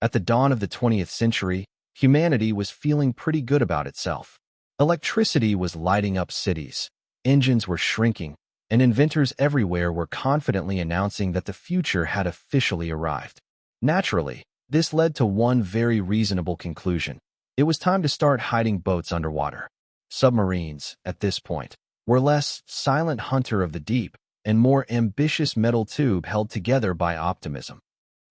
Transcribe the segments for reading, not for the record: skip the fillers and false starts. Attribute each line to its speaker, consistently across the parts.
Speaker 1: At the dawn of the 20th century, humanity was feeling pretty good about itself. Electricity was lighting up cities, engines were shrinking, and inventors everywhere were confidently announcing that the future had officially arrived. Naturally, this led to one very reasonable conclusion. It was time to start hiding boats underwater. Submarines, at this point, were less silent hunter of the deep and more ambitious metal tube held together by optimism.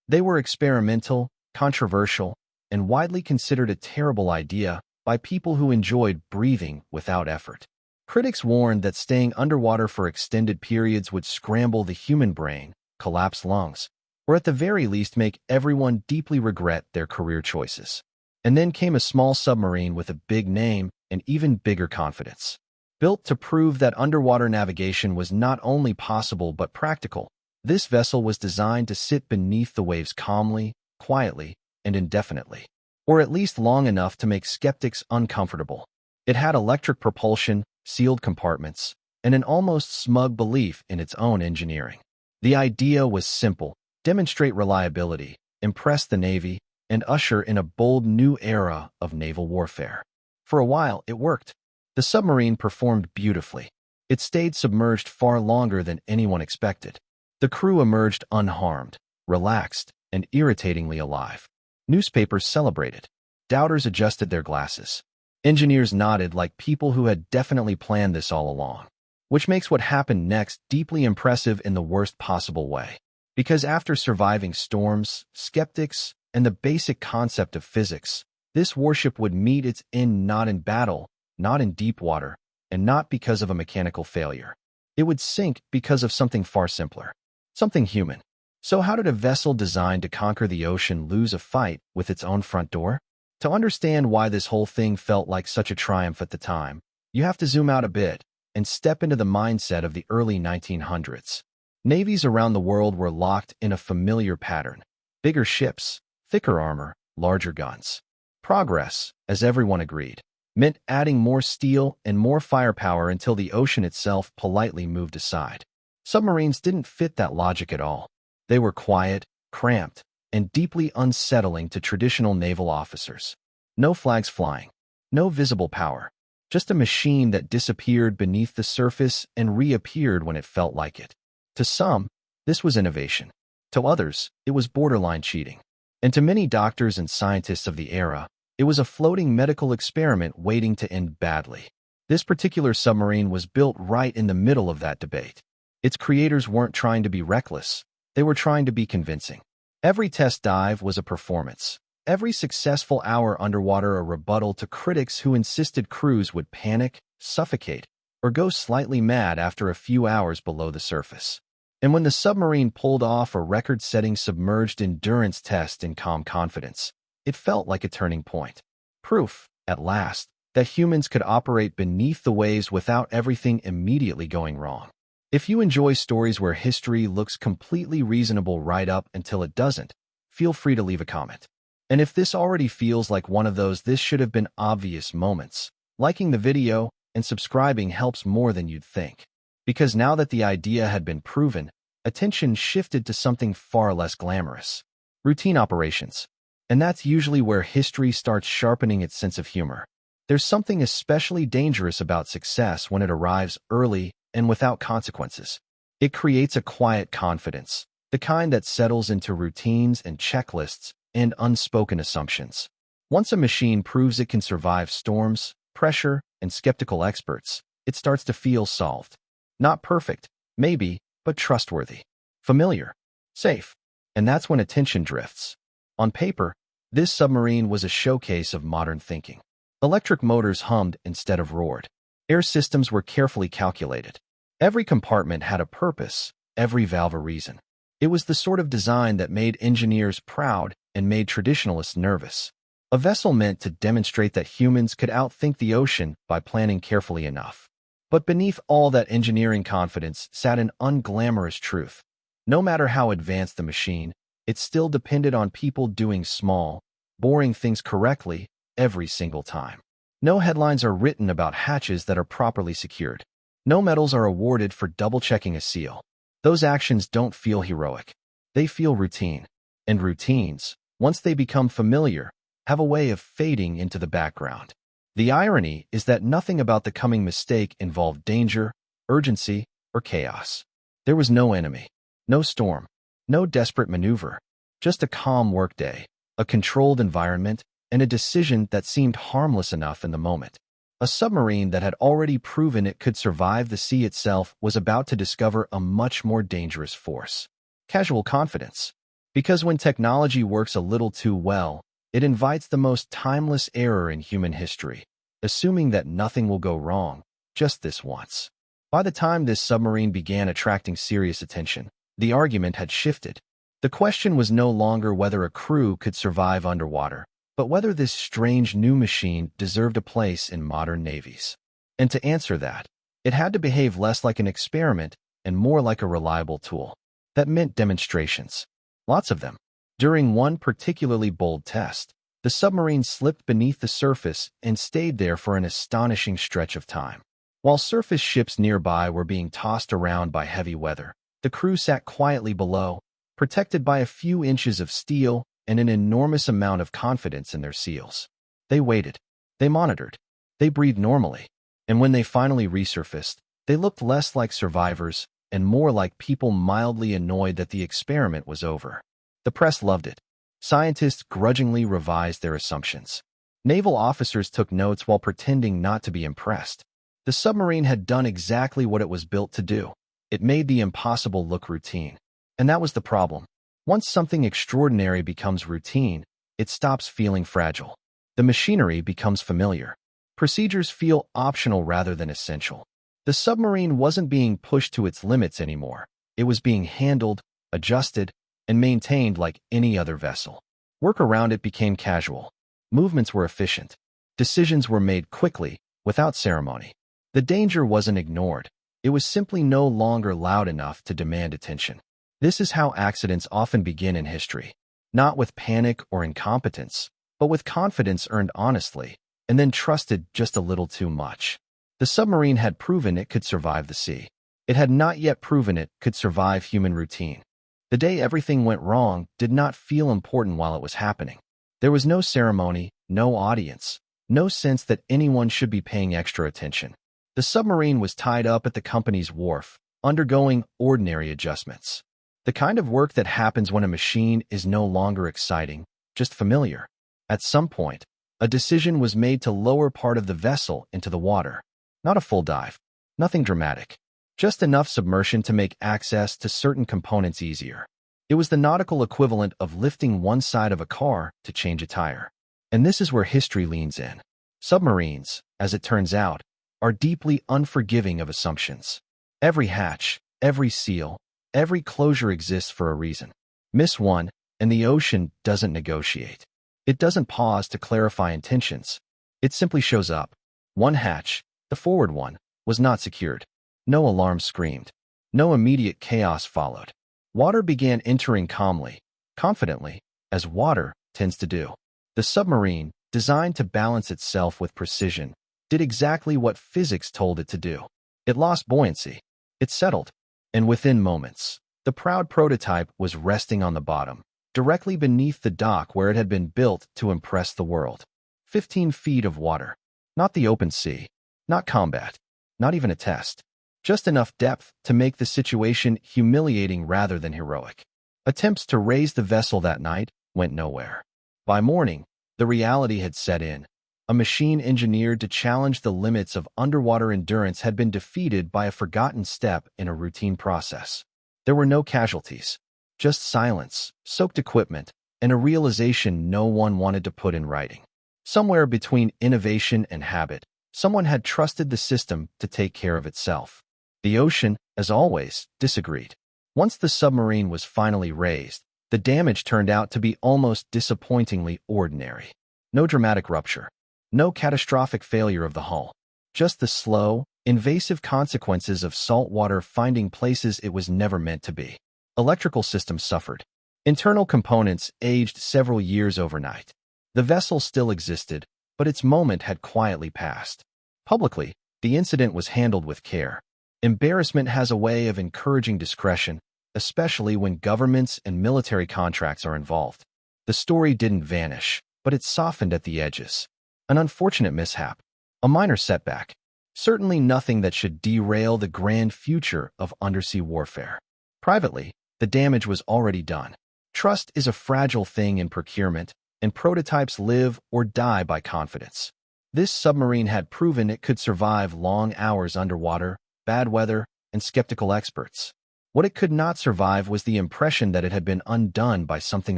Speaker 1: They were experimental, controversial, and widely considered a terrible idea by people who enjoyed breathing without effort. Critics warned that staying underwater for extended periods would scramble the human brain, collapse lungs, or at the very least make everyone deeply regret their career choices. And then came a small submarine with a big name and even bigger confidence. Built to prove that underwater navigation was not only possible but practical, this vessel was designed to sit beneath the waves calmly, quietly, and indefinitely, or at least long enough to make skeptics uncomfortable. It had electric propulsion, sealed compartments, and an almost smug belief in its own engineering. The idea was simple: demonstrate reliability, impress the Navy, and usher in a bold new era of naval warfare. For a while, it worked. The submarine performed beautifully. It stayed submerged far longer than anyone expected. The crew emerged unharmed, relaxed, and irritatingly alive. Newspapers celebrated. Doubters adjusted their glasses. Engineers nodded like people who had definitely planned this all along. Which makes what happened next deeply impressive in the worst possible way. Because after surviving storms, skeptics, and the basic concept of physics, this warship would meet its end not in battle, not in deep water, and not because of a mechanical failure. It would sink because of something far simpler. Something human. So how did a vessel designed to conquer the ocean lose a fight with its own front door? To understand why this whole thing felt like such a triumph at the time, you have to zoom out a bit and step into the mindset of the early 1900s. Navies around the world were locked in a familiar pattern. Bigger ships, thicker armor, larger guns. Progress, as everyone agreed, meant adding more steel and more firepower until the ocean itself politely moved aside. Submarines didn't fit that logic at all. They were quiet, cramped, and deeply unsettling to traditional naval officers. No flags flying, no visible power, just a machine that disappeared beneath the surface and reappeared when it felt like it. To some, this was innovation. To others, it was borderline cheating. And to many doctors and scientists of the era, it was a floating medical experiment waiting to end badly. This particular submarine was built right in the middle of that debate. Its creators weren't trying to be reckless. They were trying to be convincing. Every test dive was a performance. Every successful hour underwater a rebuttal to critics who insisted crews would panic, suffocate, or go slightly mad after a few hours below the surface. And when the submarine pulled off a record-setting submerged endurance test in calm confidence, it felt like a turning point. Proof, at last, that humans could operate beneath the waves without everything immediately going wrong. If you enjoy stories where history looks completely reasonable right up until it doesn't, feel free to leave a comment. And if this already feels like one of those "this should have been obvious" moments, liking the video and subscribing helps more than you'd think. Because now that the idea had been proven, attention shifted to something far less glamorous. Routine operations. And that's usually where history starts sharpening its sense of humor. There's something especially dangerous about success when it arrives early and without consequences. It creates a quiet confidence, the kind that settles into routines and checklists and unspoken assumptions. Once a machine proves it can survive storms, pressure, and skeptical experts, it starts to feel solved. Not perfect, maybe, but trustworthy. Familiar. Safe. And that's when attention drifts. On paper, this submarine was a showcase of modern thinking. Electric motors hummed instead of roared. Air systems were carefully calculated. Every compartment had a purpose, every valve a reason. It was the sort of design that made engineers proud and made traditionalists nervous. A vessel meant to demonstrate that humans could outthink the ocean by planning carefully enough. But beneath all that engineering confidence sat an unglamorous truth. No matter how advanced the machine, it still depended on people doing small, boring things correctly every single time. No headlines are written about hatches that are properly secured. No medals are awarded for double-checking a seal. Those actions don't feel heroic. They feel routine. And routines, once they become familiar, have a way of fading into the background. The irony is that nothing about the coming mistake involved danger, urgency, or chaos. There was no enemy, no storm, no desperate maneuver, just a calm workday, a controlled environment, and a decision that seemed harmless enough in the moment. A submarine that had already proven it could survive the sea itself was about to discover a much more dangerous force. Casual confidence. Because when technology works a little too well, it invites the most timeless error in human history, assuming that nothing will go wrong, just this once. By the time this submarine began attracting serious attention, the argument had shifted. The question was no longer whether a crew could survive underwater, but whether this strange new machine deserved a place in modern navies. And to answer that, it had to behave less like an experiment and more like a reliable tool. That meant demonstrations. Lots of them. During one particularly bold test, the submarine slipped beneath the surface and stayed there for an astonishing stretch of time. While surface ships nearby were being tossed around by heavy weather, the crew sat quietly below, protected by a few inches of steel and an enormous amount of confidence in their seals. They waited. They monitored. They breathed normally. And when they finally resurfaced, they looked less like survivors and more like people mildly annoyed that the experiment was over. The press loved it. Scientists grudgingly revised their assumptions. Naval officers took notes while pretending not to be impressed. The submarine had done exactly what it was built to do. It made the impossible look routine. And that was the problem. Once something extraordinary becomes routine, it stops feeling fragile. The machinery becomes familiar. Procedures feel optional rather than essential. The submarine wasn't being pushed to its limits anymore. It was being handled, adjusted, and maintained like any other vessel. Work around it became casual. Movements were efficient. Decisions were made quickly, without ceremony. The danger wasn't ignored. It was simply no longer loud enough to demand attention. This is how accidents often begin in history. Not with panic or incompetence, but with confidence earned honestly, and then trusted just a little too much. The submarine had proven it could survive the sea. It had not yet proven it could survive human routine. The day everything went wrong did not feel important while it was happening. There was no ceremony, no audience, no sense that anyone should be paying extra attention. The submarine was tied up at the company's wharf, undergoing ordinary adjustments. The kind of work that happens when a machine is no longer exciting, just familiar. At some point, a decision was made to lower part of the vessel into the water. Not a full dive. Nothing dramatic. Just enough submersion to make access to certain components easier. It was the nautical equivalent of lifting one side of a car to change a tire. And this is where history leans in. Submarines, as it turns out, are deeply unforgiving of assumptions. Every hatch, every seal, every closure exists for a reason. Miss one, and the ocean doesn't negotiate. It doesn't pause to clarify intentions. It simply shows up. One hatch, the forward one, was not secured. No alarm screamed. No immediate chaos followed. Water began entering calmly, confidently, as water tends to do. The submarine, designed to balance itself with precision, did exactly what physics told it to do. It lost buoyancy. It settled. And within moments, the proud prototype was resting on the bottom, directly beneath the dock where it had been built to impress the world. 15 feet of water. Not the open sea. Not combat. Not even a test. Just enough depth to make the situation humiliating rather than heroic. Attempts to raise the vessel that night went nowhere. By morning, the reality had set in. A machine engineered to challenge the limits of underwater endurance had been defeated by a forgotten step in a routine process. There were no casualties. Just silence, soaked equipment, and a realization no one wanted to put in writing. Somewhere between innovation and habit, someone had trusted the system to take care of itself. The ocean, as always, disagreed. Once the submarine was finally raised, the damage turned out to be almost disappointingly ordinary. No dramatic rupture. No catastrophic failure of the hull. Just the slow, invasive consequences of salt water finding places it was never meant to be. Electrical systems suffered. Internal components aged several years overnight. The vessel still existed, but its moment had quietly passed. Publicly, the incident was handled with care. Embarrassment has a way of encouraging discretion, especially when governments and military contracts are involved. The story didn't vanish, but it softened at the edges. An unfortunate mishap, a minor setback, certainly nothing that should derail the grand future of undersea warfare. Privately, the damage was already done. Trust is a fragile thing in procurement, and prototypes live or die by confidence. This submarine had proven it could survive long hours underwater, bad weather, and skeptical experts. What it could not survive was the impression that it had been undone by something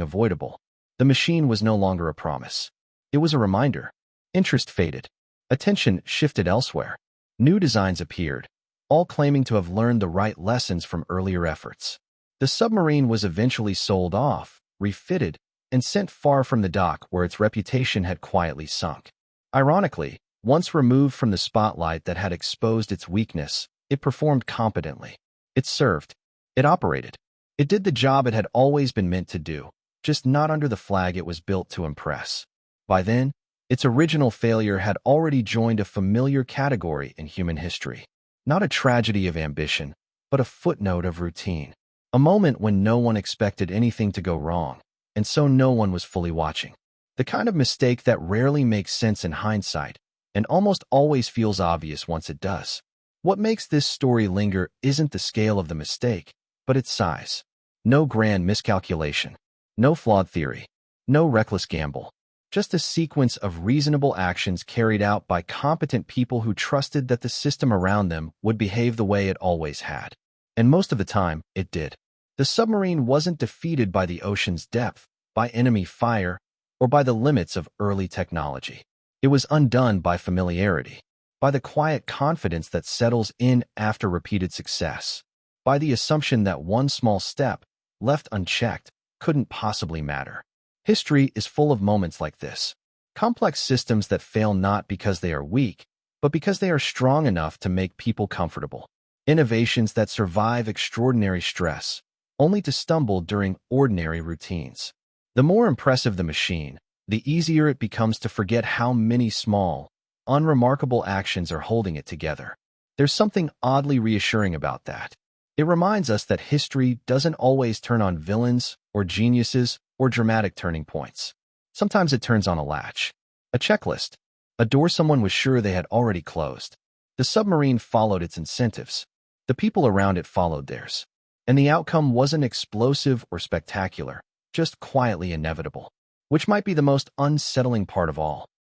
Speaker 1: avoidable. The machine was no longer a promise. It was a reminder. Interest faded. Attention shifted elsewhere. New designs appeared, all claiming to have learned the right lessons from earlier efforts. The submarine was eventually sold off, refitted, and sent far from the dock where its reputation had quietly sunk. Ironically, once removed from the spotlight that had exposed its weakness, it performed competently. It served. It operated. It did the job it had always been meant to do, just not under the flag it was built to impress. By then, its original failure had already joined a familiar category in human history. Not a tragedy of ambition, but a footnote of routine. A moment when no one expected anything to go wrong, and so no one was fully watching. The kind of mistake that rarely makes sense in hindsight, and almost always feels obvious once it does. What makes this story linger isn't the scale of the mistake, but its size. No grand miscalculation, no flawed theory, no reckless gamble. Just a sequence of reasonable actions carried out by competent people who trusted that the system around them would behave the way it always had. And most of the time, it did. The submarine wasn't defeated by the ocean's depth, by enemy fire, or by the limits of early technology. It was undone by familiarity, by the quiet confidence that settles in after repeated success, by the assumption that one small step, left unchecked, couldn't possibly matter. History is full of moments like this. Complex systems that fail not because they are weak, but because they are strong enough to make people comfortable. Innovations that survive extraordinary stress, only to stumble during ordinary routines. The more impressive the machine, the easier it becomes to forget how many small, unremarkable actions are holding it together. There's something oddly reassuring about that. It reminds us that history doesn't always turn on villains or geniuses or dramatic turning points. Sometimes it turns on a latch, a checklist, a door someone was sure they had already closed. The submarine followed its incentives. The people around it followed theirs. And the outcome wasn't explosive or spectacular, just quietly inevitable, which might be the most unsettling part of all.